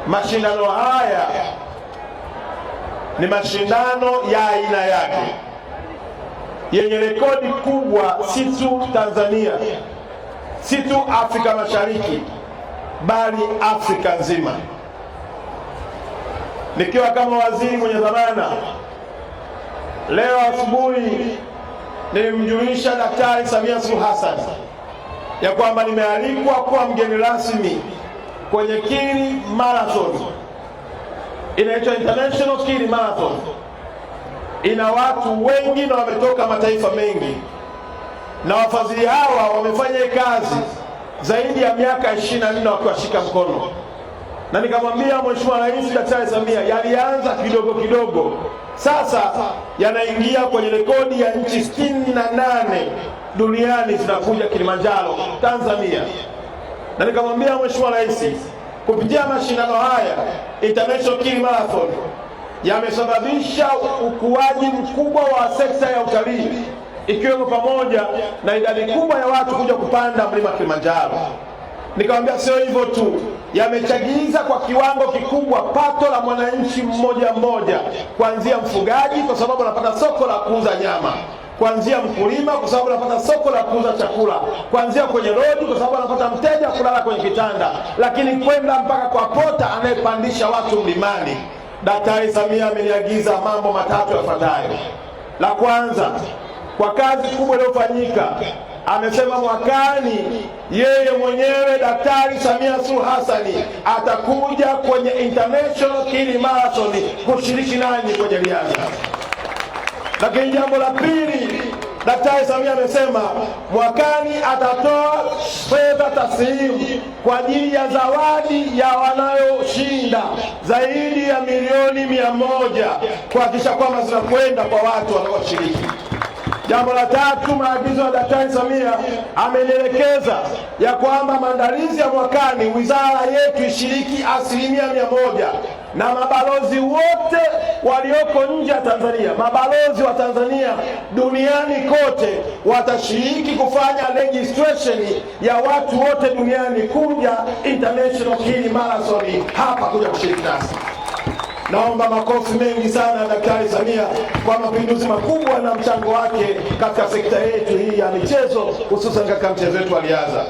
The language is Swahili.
Mashindano haya ni mashindano ya aina yake yenye rekodi kubwa, si tu Tanzania, si tu Afrika Mashariki, bali Afrika nzima. Nikiwa kama waziri mwenye dhamana, leo asubuhi nilimjulisha Daktari Samia Suluhu Hassan ya kwamba nimealikwa kuwa mgeni rasmi kwenye Kili Marathon. Inaitwa International Kili Marathon. Ina watu wengi na wametoka mataifa mengi, na wafadhili hawa wamefanya kazi zaidi ya miaka 24 wakiwashika mkono. Na nikamwambia Mheshimiwa Rais Daktari Samia, yalianza kidogo kidogo, sasa yanaingia kwenye rekodi ya nchi 68 duniani zinakuja Kilimanjaro, Tanzania. Na nikamwambia Mheshimiwa Rais, kupitia mashindano haya International Kili Marathon yamesababisha ukuaji mkubwa wa sekta ya utalii, ikiwemo pamoja na idadi kubwa ya watu kuja kupanda mlima Kilimanjaro. Nikamwambia sio hivyo tu, yamechagiza kwa kiwango kikubwa pato la mwananchi mmoja mmoja, kuanzia mfugaji kwa sababu anapata soko la kuuza nyama, kuanzia mkulima kwa sababu anapata soko la kuuza chakula, kuanzia kwenye rodi kwa sababu anapata mteja kulala kwenye kitanda, lakini kwenda mpaka kwa pota anayepandisha watu mlimani. Daktari Samia ameniagiza mambo matatu yafuatayo. La kwanza, kwa kazi kubwa iliyofanyika, amesema mwakani yeye mwenyewe Daktari Samia Suluhu Hassan atakuja kwenye International Kili Marathon kushiriki nanyi kwenye riadha. Lakini jambo la pili, Daktari Samia amesema mwakani atatoa fedha taslimu kwa ajili ya zawadi ya wanayoshinda zaidi ya milioni 100 kuhakikisha kwamba zinakwenda kwa watu wanaoshiriki. Jambo la tatu, maagizo ya Daktari Samia amenielekeza ya kwamba maandalizi ya mwakani wizara yetu ishiriki 100%, na mabalozi wote walioko nje ya Tanzania, mabalozi wa Tanzania duniani kote watashiriki kufanya registration ya watu wote duniani kuja International Kili Marathon hapa kuja kushiriki nasi. Naomba makofi mengi sana Daktari Samia kwa mapinduzi makubwa na mchango wake katika sekta yetu hii ya michezo, hususan katika mchezo wetu wa riadha.